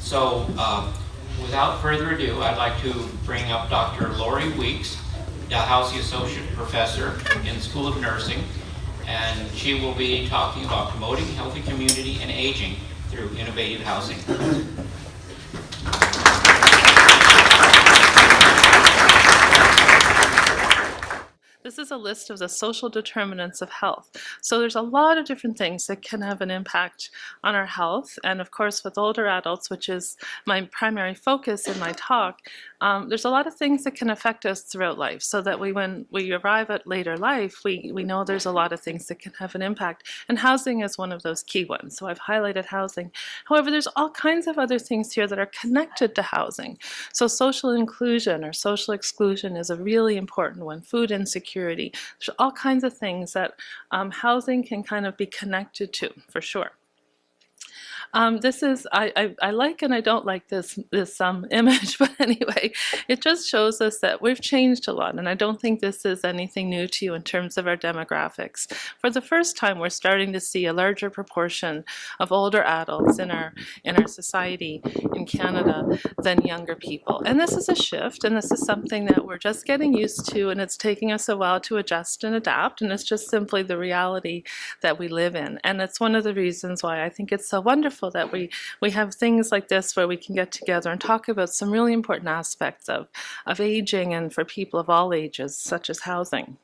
So without further ado, I'd like to bring up Dr. Lori Weeks, Dalhousie Associate Professor in the School of Nursing, and she will be talking about promoting healthy community and aging through innovative housing. This is a list of the social determinants of health. So there's a lot of different things that can have an impact on our health. And of course, with older adults, which is my primary focus in my talk, there's a lot of things that can affect us throughout life, so that when we arrive at later life, we know there's a lot of things that can have an impact. And housing is one of those key ones. So I've highlighted housing. However, there's all kinds of other things here that are connected to housing. So social inclusion or social exclusion is a really important one. Food insecurity. There's all kinds of things that housing can kind of be connected to, for sure. This is, I like and I don't like this image, but anyway, it just shows us that we've changed a lot, and I don't think this is anything new to you in terms of our demographics. For the first time, we're starting to see a larger proportion of older adults in our society in Canada than younger people. And this is a shift, and this is something that we're just getting used to, and it's taking us a while to adjust and adapt, and it's just simply the reality that we live in. And it's one of the reasons why I think it's so wonderful that we have things like this where we can get together and talk about some really important aspects of aging, and for people of all ages, such as housing.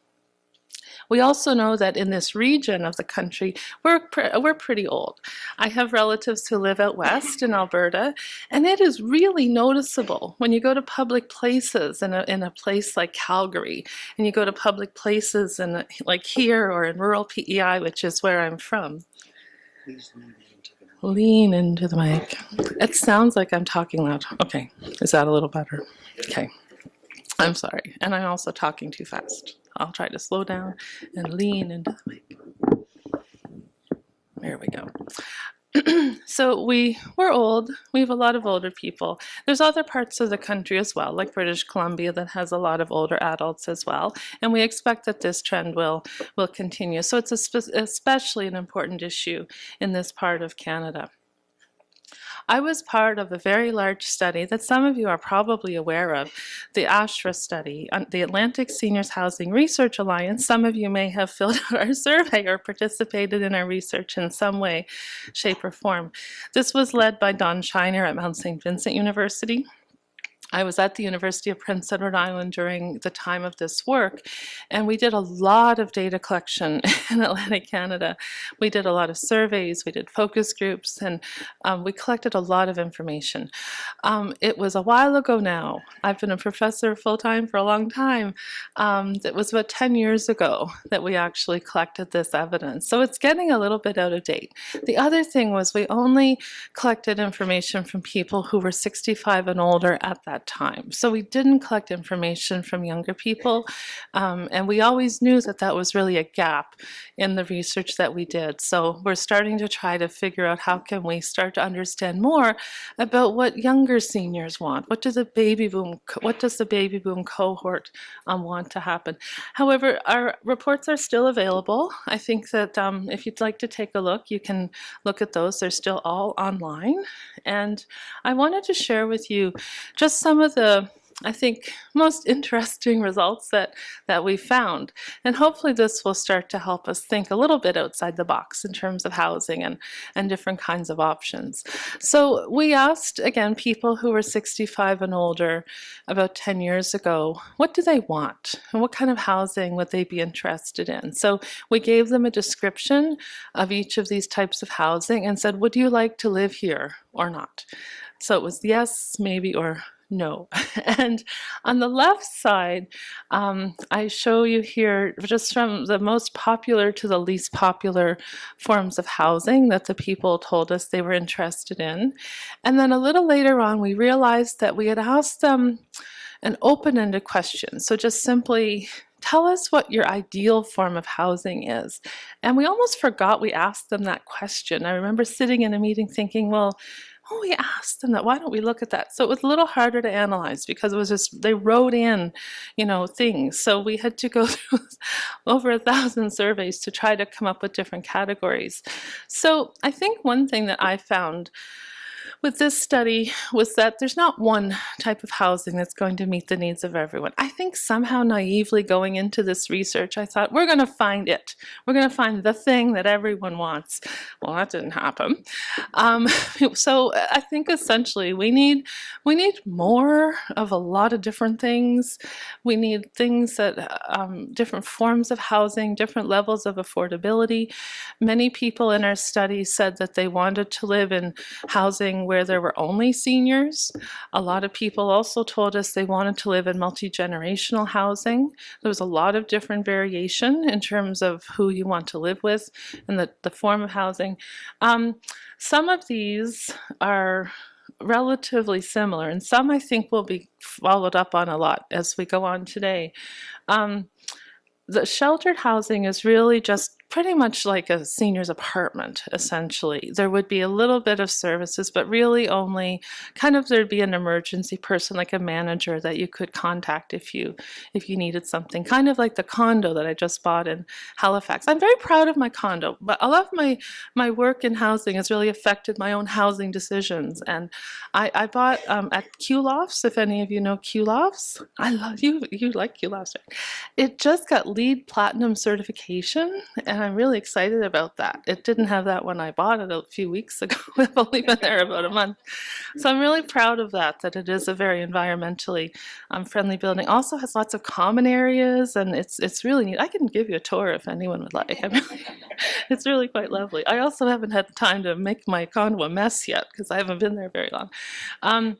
We also know that in this region of the country, we're pretty old. I have relatives who live out west in Alberta, and it is really noticeable when you go to public places in a place like Calgary, and you go to public places like here or in rural PEI, which is where I'm from. Lean into the mic. It sounds like I'm talking loud. Okay, is that a little better? Okay, I'm sorry. And I'm also talking too fast. I'll try to slow down and lean into the mic. There we go. So we're old. We have a lot of older people. There's other parts of the country as well, like British Columbia, that has a lot of older adults as well. And we expect that this trend will continue. So it's especially an important issue in this part of Canada. I was part of a very large study that some of you are probably aware of, the ASHRA study, the Atlantic Seniors Housing Research Alliance. Some of you may have filled out our survey or participated in our research in some way, shape, or form. This was led by Don Shiner at Mount St. Vincent University. I was at the University of Prince Edward Island during the time of this work, and we did a lot of data collection in Atlantic Canada. We did a lot of surveys, we did focus groups, and we collected a lot of information. It was a while ago now. I've been a professor full-time for a long time. It was about 10 years ago that we actually collected this evidence. So it's getting a little bit out of date. The other thing was we only collected information from people who were 65 and older at that time. So we didn't collect information from younger people, and we always knew that that was really a gap in the research that we did. So we're starting to try to figure out how can we start to understand more about what younger seniors want. What does the baby boom cohort want to happen? However, our reports are still available. I think that if you'd like to take a look, you can look at those. They're still all online. And I wanted to share with you just some of the, I think, most interesting results that we found. And hopefully this will start to help us think a little bit outside the box in terms of housing and different kinds of options. So we asked, again, people who were 65 and older about 10 years ago, what do they want? And what kind of housing would they be interested in? So we gave them a description of each of these types of housing and said, would you like to live here or not? So it was yes, maybe, or no. And on the left side, I show you here just from the most popular to the least popular forms of housing that the people told us they were interested in. And then a little later on, we realized that we had asked them an open-ended question. So just simply, tell us what your ideal form of housing is. And we almost forgot we asked them that question. I remember sitting in a meeting thinking, well, oh, we asked them that. Why don't we look at that? So it was a little harder to analyze because it was just, they wrote in, things. So we had to go through over 1,000 surveys to try to come up with different categories. So I think one thing that I found with this study was that there's not one type of housing that's going to meet the needs of everyone. I think somehow naively going into this research, I thought, we're going to find it. We're going to find the thing that everyone wants. Well, that didn't happen. So I think essentially we need more of a lot of different things. We need things that, different forms of housing, different levels of affordability. Many people in our study said that they wanted to live in housing where there were only seniors. A lot of people also told us they wanted to live in multi-generational housing. There was a lot of different variation in terms of who you want to live with and the form of housing. Some of these are relatively similar, and some I think will be followed up on a lot as we go on today. The sheltered housing is really just pretty much like a senior's apartment, essentially. There would be a little bit of services, but really only kind of there'd be an emergency person, like a manager that you could contact if you needed something, kind of like the condo that I just bought in Halifax. I'm very proud of my condo, but a lot of my work in housing has really affected my own housing decisions. And I bought at Q Lofts, if any of you know Q Lofts. I love you like Q Lofts, right? It just got LEED Platinum certification, and I'm really excited about that. It didn't have that when I bought it a few weeks ago. I've only been there about a month. So I'm really proud of that it is a very environmentally friendly building. Also has lots of common areas, and it's really neat. I can give you a tour if anyone would like. It's really quite lovely. I also haven't had time to make my condo a mess yet because I haven't been there very long.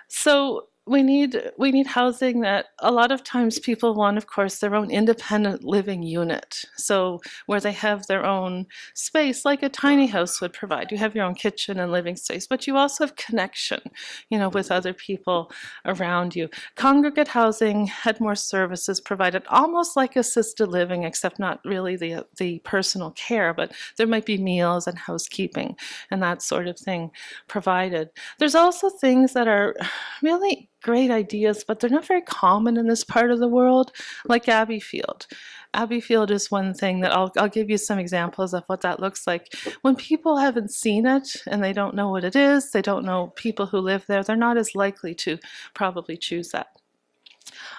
So we need housing that a lot of times people want, of course, their own independent living unit. So where they have their own space, like a tiny house would provide. You have your own kitchen and living space, but you also have connection, with other people around you. Congregate housing had more services provided, almost like assisted living, except not really the personal care, but there might be meals and housekeeping and that sort of thing provided. There's also things that are really great ideas, but they're not very common in this part of the world, like Abbey Field. Abbey Field is one thing that I'll give you some examples of what that looks like. When people haven't seen it and they don't know what it is, they don't know people who live there, they're not as likely to probably choose that.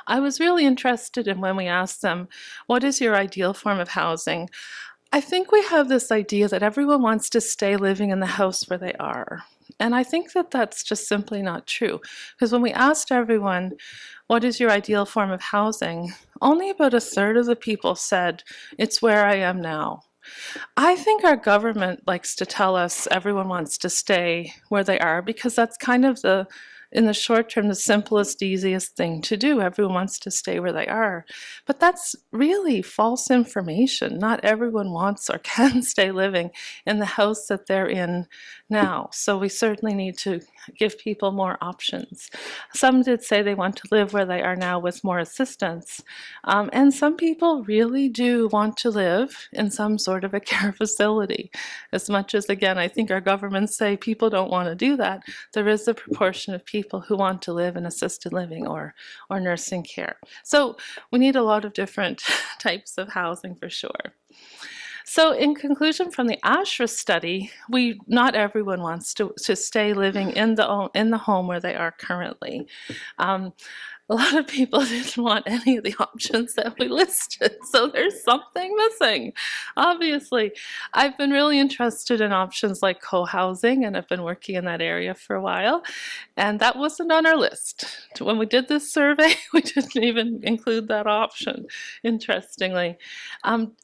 I was really interested in when we asked them, what is your ideal form of housing? I think we have this idea that everyone wants to stay living in the house where they are. And I think that that's just simply not true. Because when we asked everyone, what is your ideal form of housing? Only about a third of the people said, it's where I am now. I think our government likes to tell us everyone wants to stay where they are because that's kind of in the short term, the simplest, easiest thing to do. Everyone wants to stay where they are. But that's really false information. Not everyone wants or can stay living in the house that they're in now. So we certainly need to give people more options. Some did say they want to live where they are now with more assistance. And some people really do want to live in some sort of a care facility. As much as, again, I think our governments say people don't want to do that, there is a proportion of people who want to live in assisted living or nursing care. So we need a lot of different types of housing for sure. So in conclusion from the ASHRA study, not everyone wants to stay living in the home where they are currently. A lot of people didn't want any of the options that we listed, so there's something missing, obviously. I've been really interested in options like co-housing, and I've been working in that area for a while, and that wasn't on our list. When we did this survey, we didn't even include that option, interestingly.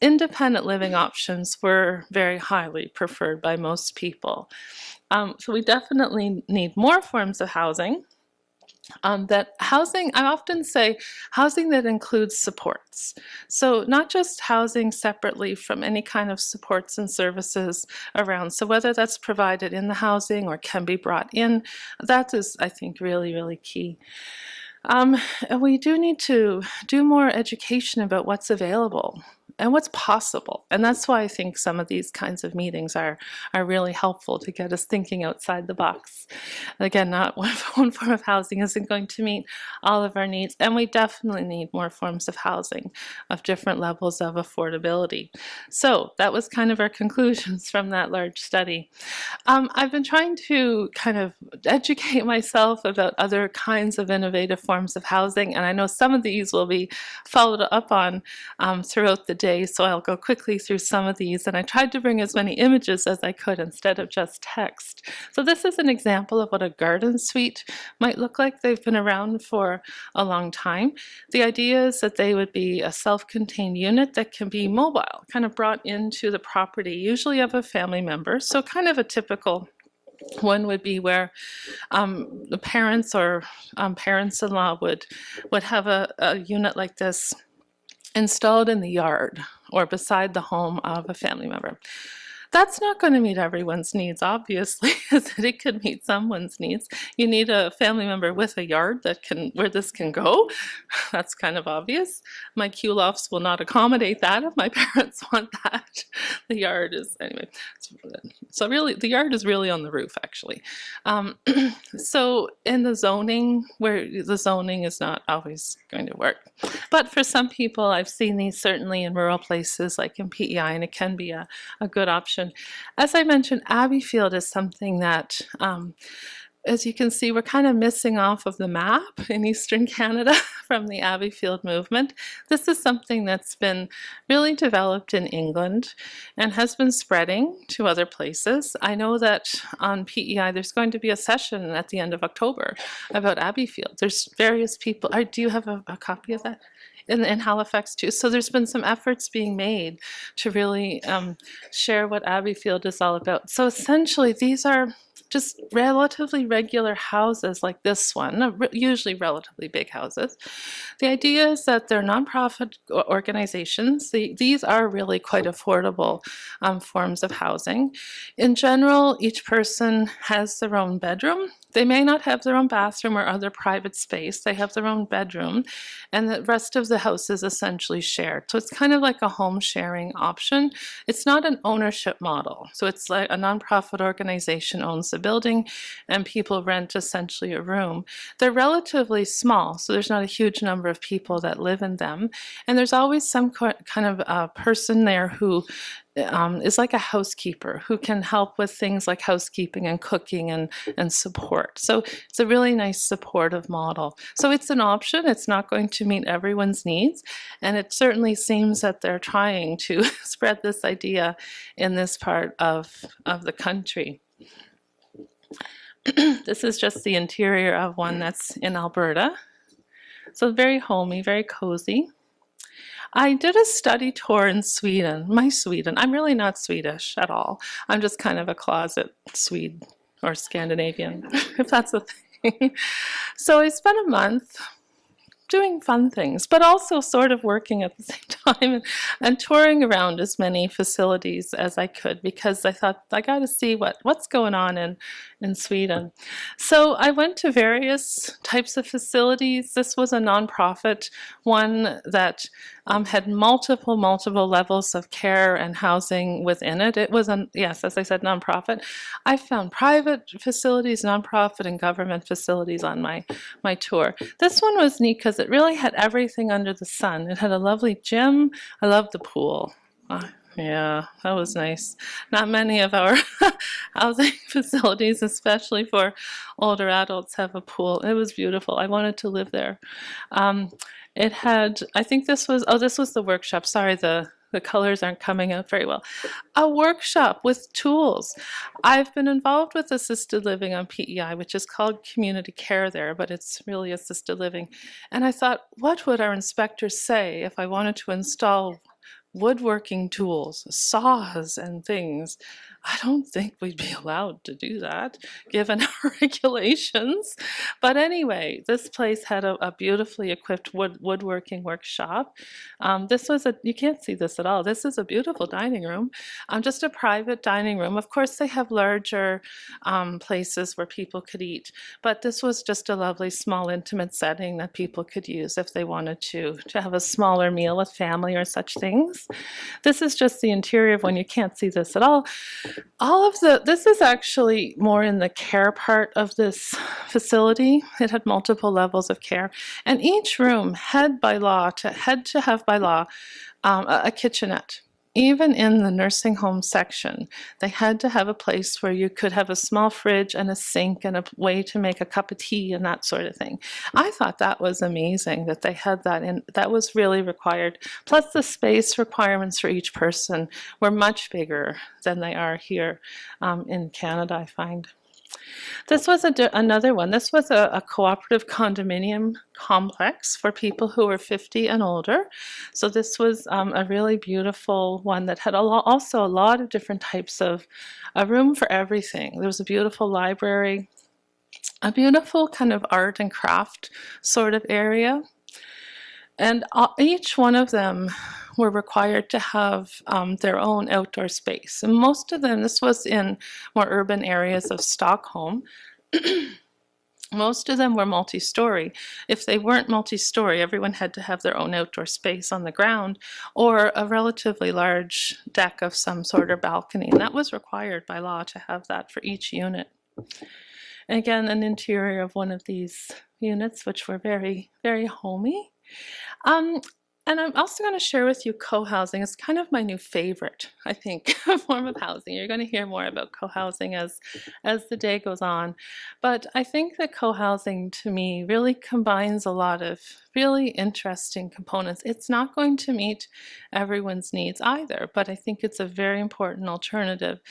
Independent living options were very highly preferred by most people. So we definitely need more forms of housing. That housing, I often say housing that includes supports. So not just housing separately from any kind of supports and services around. So whether that's provided in the housing or can be brought in, that is, I think, really, really key. We do need to do more education about what's available and what's possible. And that's why I think some of these kinds of meetings are really helpful to get us thinking outside the box. Again, not one form of housing isn't going to meet all of our needs, and we definitely need more forms of housing of different levels of affordability. So that was kind of our conclusions from that large study. I've been trying to kind of educate myself about other kinds of innovative forms of housing, and I know some of these will be followed up on throughout the day, so I'll go quickly through some of these, and I tried to bring as many images as I could instead of just text. So this is an example of what a garden suite might look like. They've been around for a long time. The idea is that they would be a self-contained unit that can be mobile, kind of brought into the property, usually of a family member. So kind of a typical one would be where the parents or parents-in-law would have a unit like this installed in the yard or beside the home of a family member. That's not going to meet everyone's needs, obviously, as it could meet someone's needs. You need a family member with a yard where this can go. That's kind of obvious. My Q-lofts will not accommodate that if my parents want that. The yard is, anyway, so really, the yard is really on the roof, actually. So in the zoning, where the zoning is not always going to work. But for some people, I've seen these certainly in rural places like in PEI, and it can be a good option. As I mentioned, Abbeyfield is something that, as you can see, we're kind of missing off of the map in Eastern Canada from the Abbeyfield movement. This is something that's been really developed in England and has been spreading to other places. I know that on PEI there's going to be a session at the end of October about Abbeyfield. There's various people. Do you have a copy of that? In Halifax too. So there's been some efforts being made to really share what Abbeyfield is all about. So essentially these are just relatively regular houses like this one, usually relatively big houses. The idea is that they're nonprofit organizations. These are really quite affordable forms of housing. In general, each person has their own bedroom. They may not have their own bathroom or other private space. They have their own bedroom, and the rest of the house is essentially shared. So it's kind of like a home sharing option. It's not an ownership model. So it's like a nonprofit organization owns the building and people rent essentially a room. They're relatively small, so there's not a huge number of people that live in them. And there's always some kind of person there who is like a housekeeper who can help with things like housekeeping and cooking and support. So it's a really nice supportive model. So it's an option. It's not going to meet everyone's needs. And it certainly seems that they're trying to spread this idea in this part of the country. This is just the interior of one that's in Alberta. So very homey, very cozy. I did a study tour in Sweden, Sweden. I'm really not Swedish at all. I'm just kind of a closet Swede or Scandinavian, if that's a thing. So I spent a month doing fun things, but also sort of working at the same time and touring around as many facilities as I could, because I thought I got to see what's going on in Sweden. So I went to various types of facilities. This was a nonprofit one that had multiple levels of care and housing within it. It was, yes, as I said, nonprofit. I found private facilities, nonprofit, and government facilities on my tour. This one was neat because it really had everything under the sun. It had a lovely gym. I loved the pool. Yeah, that was nice. Not many of our housing facilities, especially for older adults, have a pool. It was beautiful. I wanted to live there. It had, I think this was the workshop. Sorry, the colors aren't coming out very well. A workshop with tools. I've been involved with assisted living on PEI, which is called community care there, but it's really assisted living. And I thought, what would our inspectors say if I wanted to install woodworking tools, saws and things? I don't think we'd be allowed to do that given our regulations. But anyway, this place had a beautifully equipped woodworking workshop. This was you can't see this at all. This is a beautiful dining room, just a private dining room. Of course, they have larger places where people could eat, but this was just a lovely, small, intimate setting that people could use if they wanted to have a smaller meal with family or such things. This is just the interior of one. You can't see this at all. This is actually more in the care part of this facility. It had multiple levels of care, and each room had to have by law a kitchenette. Even in the nursing home section, they had to have a place where you could have a small fridge and a sink and a way to make a cup of tea and that sort of thing. I thought that was amazing that they had that in. That was really required. Plus, the space requirements for each person were much bigger than they are here in Canada, I find. This was another one. This was a cooperative condominium complex for people who were 50 and older. So this was a really beautiful one that had also a lot of different types of a room for everything. There was a beautiful library, a beautiful kind of art and craft sort of area. And each one of them were required to have their own outdoor space. And most of them, this was in more urban areas of Stockholm, most of them were multi-story. If they weren't multi-story, everyone had to have their own outdoor space on the ground or a relatively large deck of some sort of balcony. And that was required by law to have that for each unit. And again, an interior of one of these units, which were very, very homey. And I'm also going to share with you co-housing. It's kind of my new favorite, I think, form of housing. You're going to hear more about co-housing as the day goes on. But I think that co-housing, to me, really combines a lot of really interesting components. It's not going to meet everyone's needs either, but I think it's a very important alternative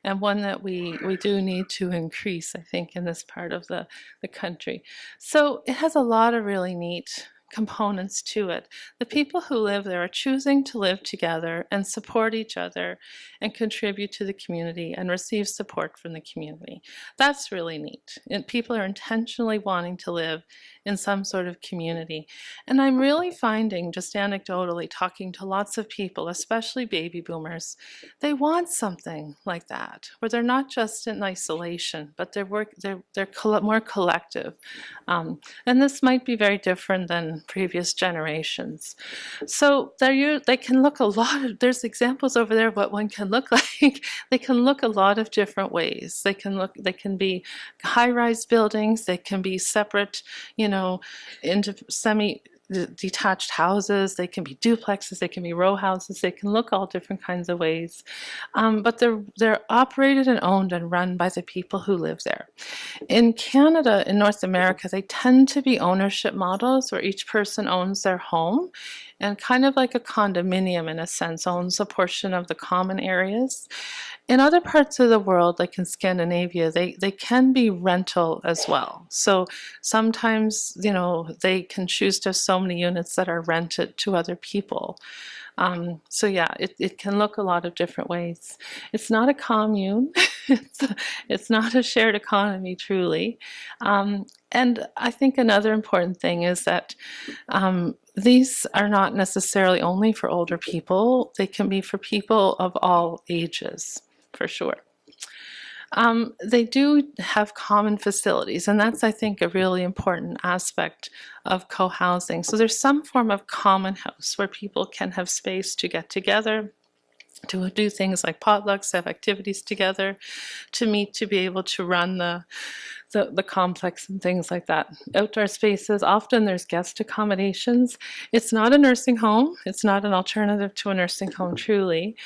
and one that we do need to increase, I think, in this part of the country. So it has a lot of really neat components to it. The people who live there are choosing to live together and support each other and contribute to the community and receive support from the community. That's really neat. And people are intentionally wanting to live in some sort of community. And I'm really finding, just anecdotally, talking to lots of people, especially baby boomers, they want something like that, where they're not just in isolation, but they're more collective. And this might be very different than previous generations. So they can look a lot of, there's examples over there of what one can look like. They can look a lot of different ways. They can be high-rise buildings, they can be separate, into semi-detached houses, they can be duplexes, they can be row houses, they can look all different kinds of ways. But they're operated and owned and run by the people who live there. In Canada, in North America, they tend to be ownership models where each person owns their home and kind of like a condominium in a sense, owns a portion of the common areas. In other parts of the world, like in Scandinavia, they can be rental as well. So sometimes, they can choose to have so many units that are rented to other people. So yeah, it can look a lot of different ways. It's not a commune. It's not a shared economy, truly. And I think another important thing is that these are not necessarily only for older people. They can be for people of all ages, for sure. They do have common facilities, and that's, I think, a really important aspect of co-housing. So there's some form of common house where people can have space to get together, to do things like potlucks, have activities together, to meet, to be able to run the complex and things like that. Outdoor spaces, often there's guest accommodations. It's not a nursing home. It's not an alternative to a nursing home, truly.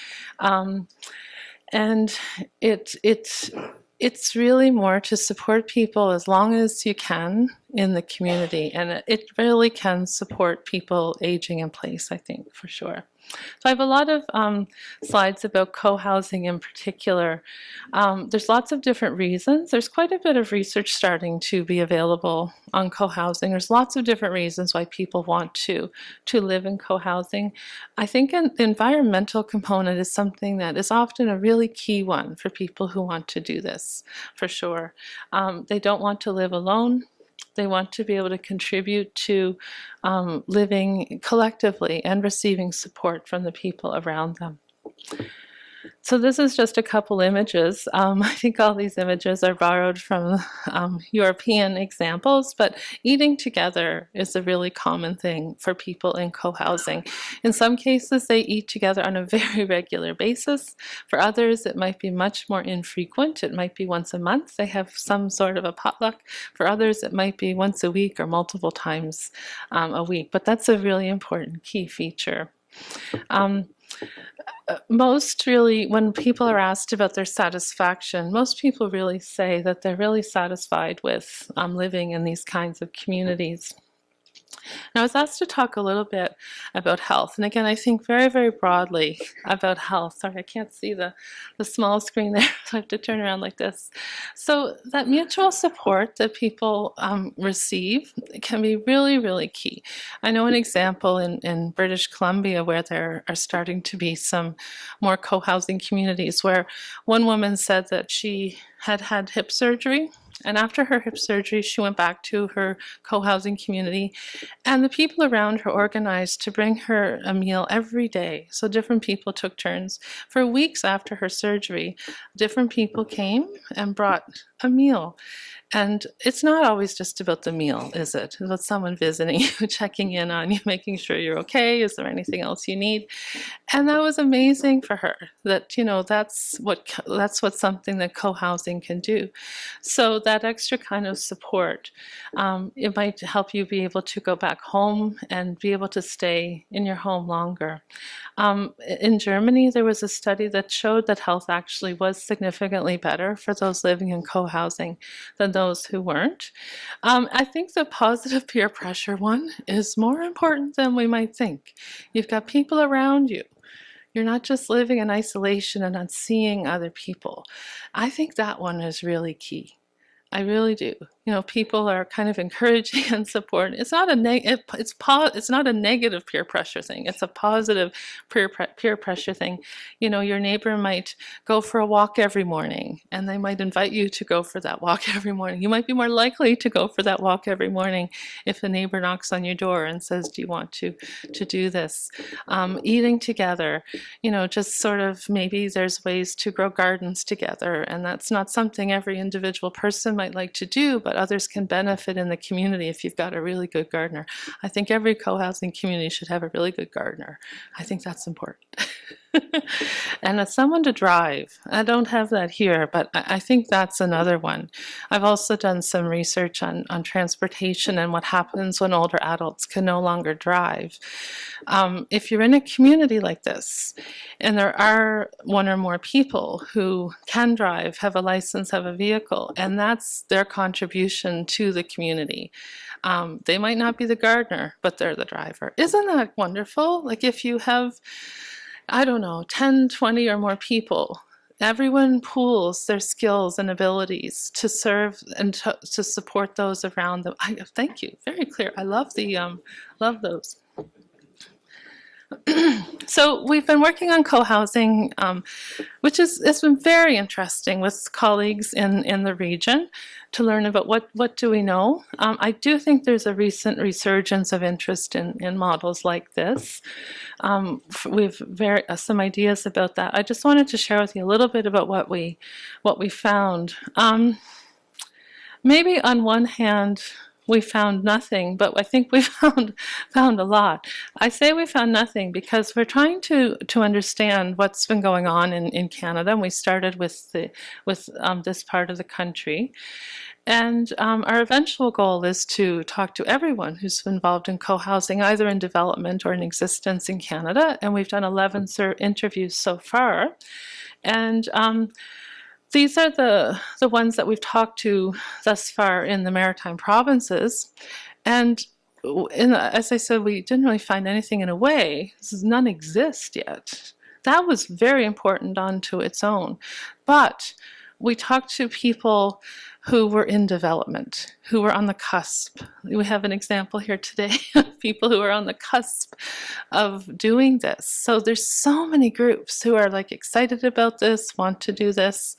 And it's really more to support people as long as you can in the community. And it really can support people aging in place, I think, for sure. So I have a lot of slides about co-housing in particular. There's lots of different reasons. There's quite a bit of research starting to be available on co-housing. There's lots of different reasons why people want to live in co-housing. I think the environmental component is something that is often a really key one for people who want to do this, for sure. They don't want to live alone. They want to be able to contribute to living collectively and receiving support from the people around them. So this is just a couple images. I think all these images are borrowed from European examples, but eating together is a really common thing for people in co-housing. In some cases, they eat together on a very regular basis. For others, it might be much more infrequent. It might be once a month. They have some sort of a potluck. For others, it might be once a week or multiple times a week, but that's a really important key feature. Most really, when people are asked about their satisfaction, most people really say that they're really satisfied with living in these kinds of communities. Now, I was asked to talk a little bit about health. And again, I think very, very broadly about health. Sorry, I can't see the small screen there, so I have to turn around like this. So that mutual support that people receive can be really, really key. I know an example in British Columbia where there are starting to be some more co-housing communities where one woman said that she had had hip surgery. And after her hip surgery, she went back to her co-housing community, and the people around her organized to bring her a meal every day. So different people took turns. For weeks after her surgery, different people came and brought a meal. And it's not always just about the meal, is it? It's about someone visiting you, checking in on you, making sure you're okay. Is there anything else you need? And that was amazing for her. That, you know, that's what something that co-housing can do. So that extra kind of support, it might help you be able to go back home and be able to stay in your home longer. In Germany, there was a study that showed that health actually was significantly better for those living in co-housing than those who weren't. I think the positive peer pressure one is more important than we might think. You've got people around you. You're not just living in isolation and not seeing other people. I think that one is really key. I really do. You know, people are kind of encouraging and supporting. It's not a it's not a negative peer pressure thing. It's a positive peer pressure thing. You know, your neighbor might go for a walk every morning, and they might invite you to go for that walk every morning. You might be more likely to go for that walk every morning if a neighbor knocks on your door and says, "Do you want to do this?" Eating together. You know, just sort of maybe there's ways to grow gardens together, and that's not something every individual person might like to do, but others can benefit in the community if you've got a really good gardener. I think every co-housing community should have a really good gardener. I think that's important. And someone to drive. I don't have that here, but I think that's another one. I've also done some research on transportation and what happens when older adults can no longer drive. If you're in a community like this, and there are one or more people who can drive, have a license, have a vehicle, and that's their contribution to the community. They might not be the gardener, but they're the driver. Isn't that wonderful? Like if you have, I don't know, 10, 20 or more people, everyone pools their skills and abilities to serve and to support those around them. Thank you, very clear. I love love those. So we've been working on co-housing, which it's been very interesting with colleagues in the region to learn about what do we know. I do think there's a recent resurgence of interest in models like this. We've some ideas about that. I just wanted to share with you a little bit about what we found. Maybe on one hand, we found nothing, but I think we found a lot. I say we found nothing because we're trying to understand what's been going on in Canada, and we started with this part of the country. And our eventual goal is to talk to everyone who's involved in co-housing, either in development or in existence in Canada. And we've done 11 interviews so far. And these are the ones that we've talked to thus far in the Maritime provinces. And as I said, we didn't really find anything in a way. None exist yet. That was very important onto its own. But we talked to people who were in development, who were on the cusp. We have an example here today of people who are on the cusp of doing this. So there's so many groups who are like excited about this, want to do this.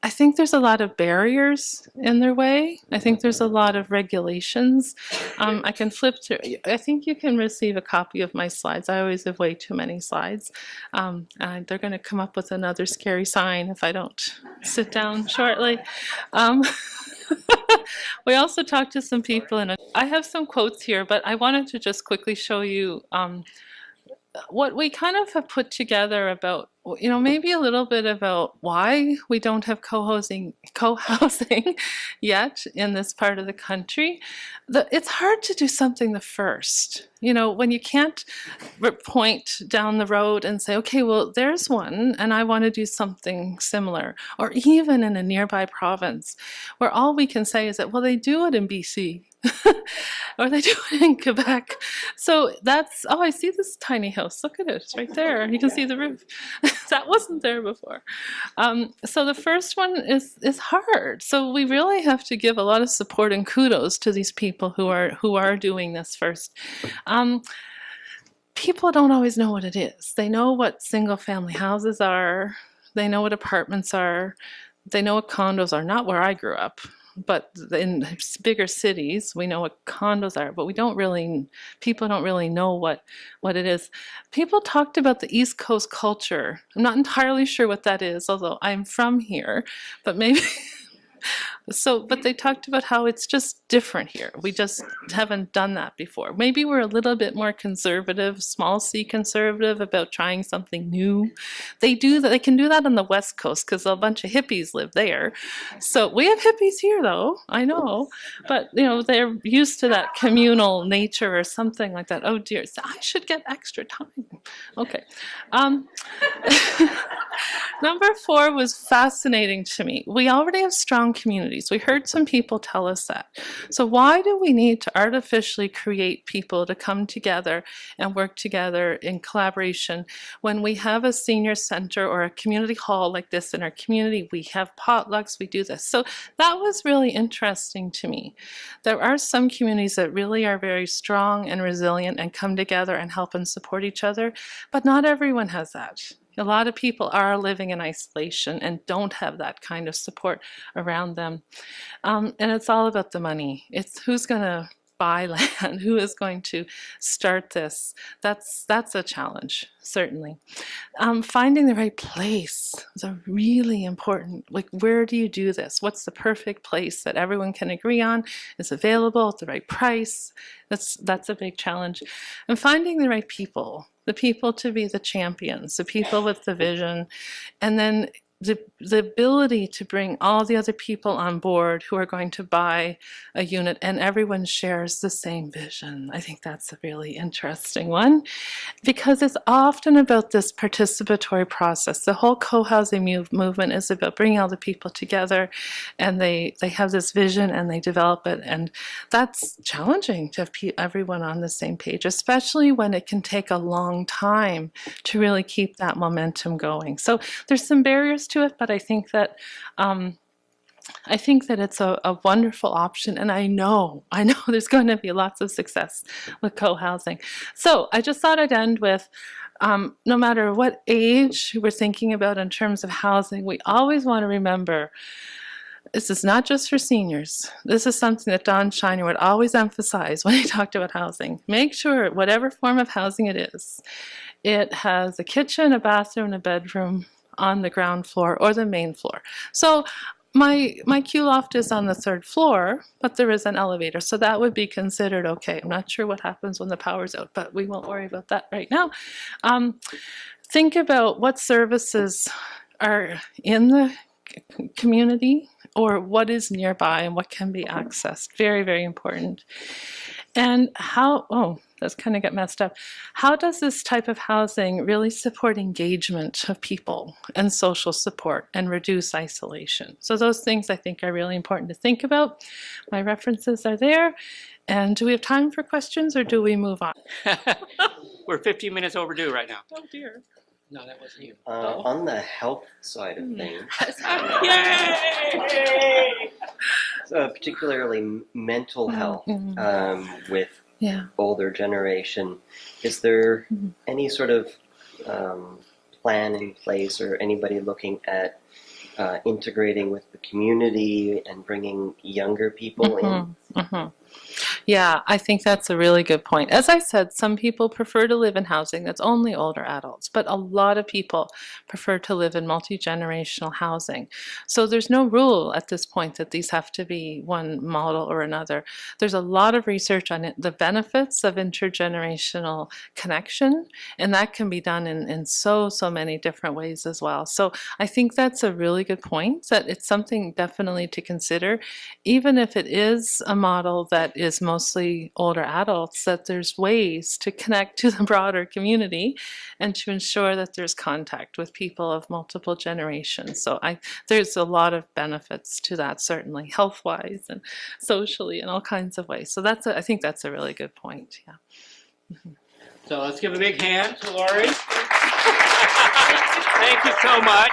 I think there's a lot of barriers in their way. I think there's a lot of regulations. I can flip through. I think you can receive a copy of my slides. I always have way too many slides. And they're going to come up with another scary sign if I don't sit down shortly. We also talked to some people, and I have some quotes here, but I wanted to just quickly show you what we kind of have put together about, maybe a little bit about why we don't have co-housing yet in this part of the country. It's hard to do something the first, when you can't point down the road and say, okay, well, there's one and I want to do something similar, or even in a nearby province where all we can say is that, well, they do it in BC. Or they do it in Quebec. So that's, I see this tiny house. Look at it, it's right there. You can see the roof. That wasn't there before. So the first one is hard. So we really have to give a lot of support and kudos to these people who are doing this first. People don't always know what it is. They know what single family houses are. They know what apartments are. They know what condos are, not where I grew up. But in bigger cities, we know what condos are, but people don't really know what it is. People talked about the East Coast culture. I'm not entirely sure what that is, although I'm from here, but maybe... but they talked about how it's just different here. We just haven't done that before. Maybe we're a little bit more conservative, small c conservative, about trying something new. They do that. They can do that on the West Coast because a bunch of hippies live there. So we have hippies here, though. I know, but they're used to that communal nature or something like that. Oh dear, so I should get extra time. Okay. Number 4 was fascinating to me. We already have strong communities. We heard some people tell us that. So why do we need to artificially create people to come together and work together in collaboration when we have a senior center or a community hall like this in our community? We have potlucks, we do this. So that was really interesting to me. There are some communities that really are very strong and resilient and come together and help and support each other, but not everyone has that. A lot of people are living in isolation and don't have that kind of support around them. And it's all about the money. It's who's going to buy land, who is going to start this. That's a challenge, certainly. Finding the right place is a really important, like, where do you do this? What's the perfect place that everyone can agree on, is available at the right price? That's a big challenge. And finding the right people. The people to be the champions, the people with the vision, and then the ability to bring all the other people on board who are going to buy a unit and everyone shares the same vision. I think that's a really interesting one because it's often about this participatory process. The whole co-housing movement is about bringing all the people together and they have this vision and they develop it, and that's challenging to have everyone on the same page, especially when it can take a long time to really keep that momentum going. So there's some barriers to it, but I think that it's a wonderful option, and I know there's going to be lots of success with co-housing. So I just thought I'd end with, no matter what age we're thinking about in terms of housing, we always want to remember this is not just for seniors. This is something that Don Shiner would always emphasize when he talked about housing. Make sure, whatever form of housing it is, it has a kitchen, a bathroom, and a bedroom on the ground floor or the main floor. So my Q loft is on the 3rd floor, but there is an elevator, so that would be considered okay. I'm not sure what happens when the power's out, but we won't worry about that right now. Think about what services are in the community or what is nearby and what can be accessed. Very, very important. And how, that's kind of got messed up. How does this type of housing really support engagement of people and social support and reduce isolation? So those things I think are really important to think about. My references are there. And do we have time for questions or do we move on? We're 15 minutes overdue right now. Oh dear. No, that wasn't you. On the health side of things, Yay! particularly mental health with Yeah. older generation, is there Mhm. any sort of plan in place or anybody looking at integrating with the community and bringing younger people in? Yeah, I think that's a really good point. As I said, some people prefer to live in housing that's only older adults, but a lot of people prefer to live in multi-generational housing. So there's no rule at this point that these have to be one model or another. There's a lot of research on it, the benefits of intergenerational connection, and that can be done in so many different ways as well. So I think that's a really good point, that it's something definitely to consider, even if it is a model that is mostly older adults, that there's ways to connect to the broader community and to ensure that there's contact with people of multiple generations. So there's a lot of benefits to that, certainly health-wise and socially in all kinds of ways. So I think that's a really good point. Yeah. So let's give a big hand to Lori. Thank you so much.